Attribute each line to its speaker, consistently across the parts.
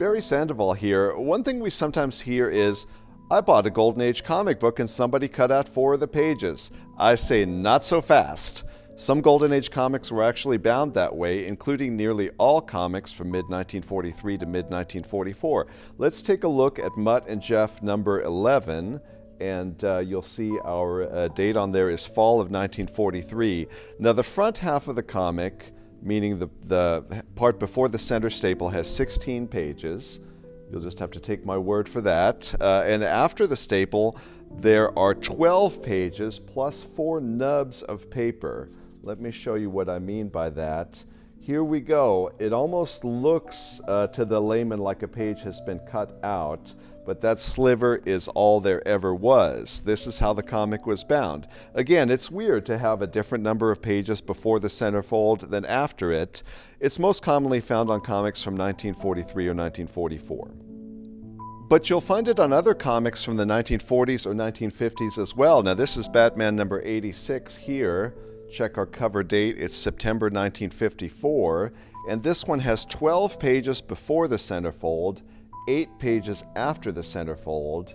Speaker 1: Barry Sandoval here. One thing we sometimes hear is, I bought a Golden Age comic book and somebody cut out 4 of the pages. I say, not so fast. Some Golden Age comics were actually bound that way, including nearly all comics from mid-1943 to mid-1944. Let's take a look at Mutt and Jeff number 11, and you'll see our date on there is fall of 1943. Now, the front half of the comic, meaning the part before the center staple, has 16 pages. You'll just have to take my word for that. And after the staple, there are 12 pages plus 4 nubs of paper. Let me show you what I mean by that. Here we go. It almost looks to the layman like a page has been cut out, but that sliver is all there ever was. This is how the comic was bound. Again, it's weird to have a different number of pages before the centerfold than after it. It's most commonly found on comics from 1943 or 1944. But you'll find it on other comics from the 1940s or 1950s as well. Now, this is Batman number 86 here. Check our cover date. It's September 1954. And this one has 12 pages before the centerfold, 8 pages after the centerfold,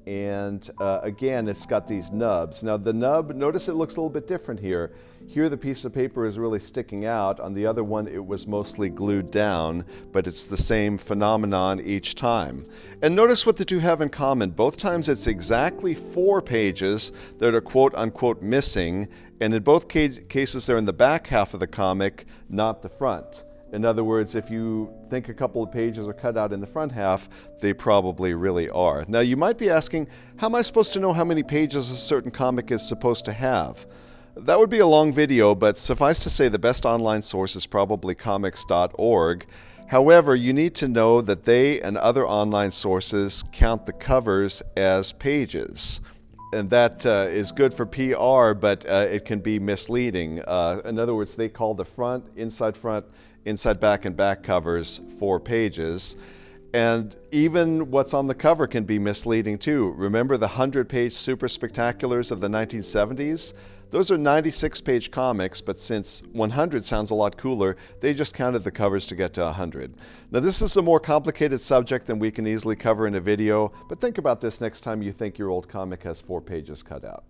Speaker 1: and again, it's got these nubs. Now the nub, notice it looks a little bit different here. Here the piece of paper is really sticking out. On the other one, it was mostly glued down, but it's the same phenomenon each time. And notice what the two have in common. Both times it's exactly 4 pages that are quote-unquote missing, and in both cases they're in the back half of the comic, not the front. In other words, if you think a couple of pages are cut out in the front half, they probably really are. Now, you might be asking, how am I supposed to know how many pages a certain comic is supposed to have? That would be a long video, but suffice to say the best online source is probably comics.org. However, you need to know that they and other online sources count the covers as pages. And that is good for PR, but it can be misleading. In other words, they call the front, inside back, and back covers 4 pages. And even what's on the cover can be misleading too. Remember the 100-page super spectaculars of the 1970s? Those are 96-page comics, but since 100 sounds a lot cooler, they just counted the covers to get to 100. Now, this is a more complicated subject than we can easily cover in a video, but think about this next time you think your old comic has 4 pages cut out.